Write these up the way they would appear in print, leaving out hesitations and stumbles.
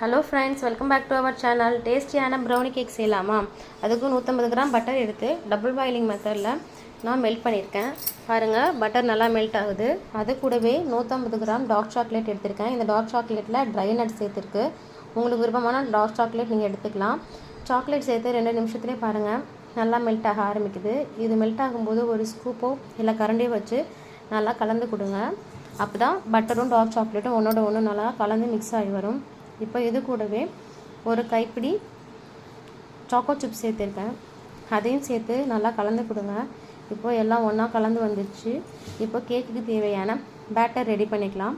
Hello friends, welcome back to our channel. டேஸ்டியான brownie cake செய்யலாமா? அதுக்கு 150 கிராம் பட்டர் எடுத்து டபுள் பாயிலிங் மெத்தடில் நான் மெல்ட் பண்ணியிருக்கேன். பாருங்கள், பட்டர் நல்லா மெல்ட் ஆகுது. அது கூடவே 150 கிராம் டார்க் சாக்லேட் எடுத்திருக்கேன். இந்த டார்க் சாக்லேட்டில் ட்ரை நட்ஸ் சேர்த்துருக்கு. உங்களுக்கு விருப்பமான டார்க் சாக்லேட் நீங்கள் எடுத்துக்கலாம். சாக்லேட் சேர்த்து 2 நிமிஷத்துலேயே பாருங்கள் நல்லா மெல்ட் ஆக ஆரம்பிக்குது. இது மெல்ட் ஆகும்போது ஒரு ஸ்கூப்போ இல்லை கரண்டியோ வச்சு நல்லா கலந்து கொடுங்க. அப்போ தான் பட்டரும் டார்க் சாக்லேட்டும் ஒன்றோட ஒன்று நல்லா கலந்து மிக்ஸ் ஆகி வரும். இப்போ இது கூடவே ஒரு கைப்பிடி சாக்கோ சிப்ஸ் சேர்த்துருக்கேன். அதையும் சேர்த்து நல்லா கலந்து கொடுங்க. இப்போ எல்லாம் ஒன்றா கலந்து வந்துடுச்சு. இப்போ கேக்குக்கு தேவையான பேட்டர் ரெடி பண்ணிக்கலாம்.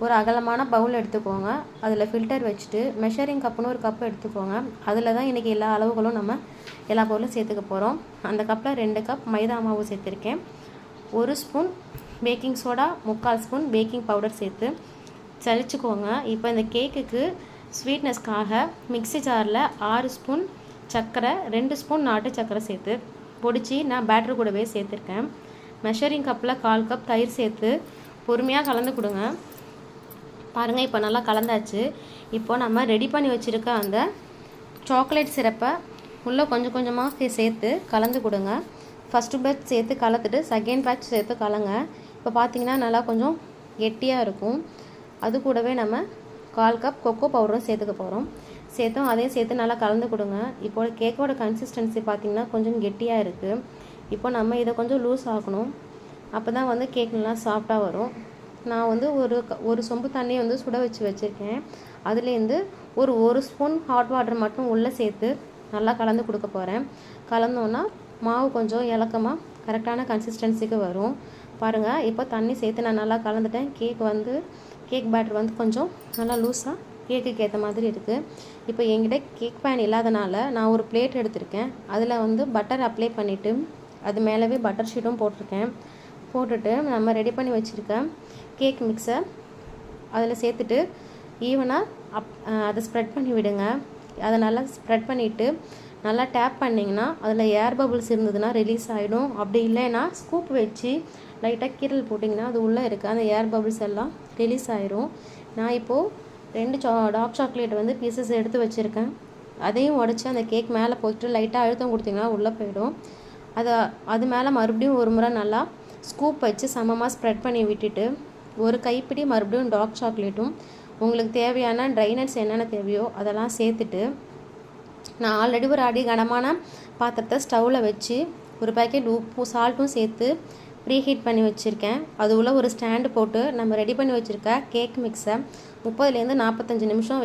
ஒரு அகலமான பவுல் எடுத்துக்கோங்க. அதில் ஃபில்டர் வச்சுட்டு மெஷரிங் கப்புன்னு ஒரு கப் எடுத்துக்கோங்க. அதில் தான் இன்றைக்கி எல்லா அளவுகளும் நம்ம எல்லா பொருளும் சேர்த்துக்க போகிறோம். அந்த கப்பில் 2 கப் மைதா மாவு சேர்த்துருக்கேன். 1 spoon baking soda, 3/4 spoon baking powder சேர்த்து சளிச்சுக்கோங்க. இப்போ இந்த கேக்குக்கு ஸ்வீட்னஸ்க்காக மிக்ஸி ஜாரில் 6 ஸ்பூன் சர்க்கரை, 2 ஸ்பூன் நாட்டு சர்க்கரை சேர்த்து பொடிச்சு நான் பேட்டர் கூடவே சேர்த்துருக்கேன். மெஷரிங் கப்பில் 1/4 கப் தயிர் சேர்த்து பொறுமையாக கலந்து கொடுங்க. பாருங்கள், இப்போ நல்லா கலந்தாச்சு. இப்போ நம்ம ரெடி பண்ணி வச்சுருக்க அந்த சாக்லேட் சிரப்பை உள்ளே கொஞ்சம் கொஞ்சமாக சேர்த்து கலந்து கொடுங்க. ஃபஸ்ட்டு பேட்ச் சேர்த்து கலந்துட்டு செகண்ட் பேட்ச் சேர்த்து கலங்க. இப்போ பார்த்தீங்கன்னா நல்லா கொஞ்சம் கெட்டியாக இருக்கும். அது கூடவே நம்ம 1/4 கப் கொக்கோ பவுடரும் சேர்த்துக்க போகிறோம். அதையும் சேர்த்து நல்லா கலந்து கொடுங்க. இப்போ கேக்கோட கன்சிஸ்டன்சி பார்த்திங்கன்னா கொஞ்சம் கெட்டியாக இருக்குது. இப்போ நம்ம இதை கொஞ்சம் லூஸ் ஆக்கணும். அப்போ தான் கேக் நல்லா சாஃப்டாக வரும். நான் ஒரு சொம்பு தண்ணி சுட வச்சு வச்சுருக்கேன். அதுலேருந்து ஒரு ஸ்பூன் ஹாட் வாட்டர் மட்டும் உள்ளே சேர்த்து நல்லா கலந்து கொடுக்க போகிறேன். கலந்தோன்னா மாவு கொஞ்சம் இலக்கமாக கரெக்டான கன்சிஸ்டன்சிக்கு வரும். பாருங்கள், இப்போ தண்ணி சேர்த்து நான் நல்லா கலந்துட்டேன். கேக் பேட்டர் கொஞ்சம் நல்லா லூஸாக கேக்குக்கு ஏற்ற மாதிரி இருக்குது. இப்போ என்கிட்ட கேக் பேன் இல்லாதனால நான் ஒரு பிளேட் எடுத்திருக்கேன். அதில் பட்டர் அப்ளை பண்ணிவிட்டு அது மேலவே பட்டர் ஷீட்டும் போட்டுட்டு நம்ம ரெடி பண்ணி வச்சுருக்க கேக் மிக்ஸை அதில் சேர்த்துட்டு ஈவனாக அதை ஸ்ப்ரெட் பண்ணி விடுங்க. அதை நல்லா ஸ்ப்ரெட் பண்ணிவிட்டு நல்லா டேப் பண்ணிங்கன்னா அதில் ஏர் பபுள்ஸ் இருந்ததுன்னா ரிலீஸ் ஆகிடும். அப்படி இல்லைன்னா ஸ்கூப் வச்சு லைட்டாக கீரல் போட்டிங்கன்னா அது உள்ளே இருக்குது அந்த ஏர் பபுள்ஸ் எல்லாம் ரிலீஸ் ஆகிரும். நான் இப்போது 2 டார்க் சாக்லேட் பீசஸ் எடுத்து வச்சுருக்கேன். அதையும் உடச்சி அந்த கேக் மேலே போட்டு லைட்டாக அழுத்தம் கொடுத்திங்கன்னா உள்ளே போயிடும். அது மேலே மறுபடியும் ஒரு முறை நல்லா ஸ்கூப் வச்சு சமமாக ஸ்ப்ரெட் பண்ணி விட்டுட்டு ஒரு கைப்பிடி மறுபடியும் டார்க் சாக்லேட்டும் உங்களுக்கு தேவையான ட்ரை நட்ஸ் என்னென்ன தேவையோ அதெல்லாம் சேர்த்துட்டு நான் ஆல்ரெடி ஒரு அடி கனமான பாத்திரத்தை ஸ்டவ்வில் வச்சு ஒரு பேக்கெட் உப்பு சால்ட்டும் சேர்த்து ப்ரீ ஹீட் பண்ணி வச்சுருக்கேன். அது உள்ள ஒரு ஸ்டாண்டு போட்டு நம்ம ரெடி பண்ணி வச்சுருக்க கேக் மிக்ஸை 30லேருந்து 45 நிமிஷம்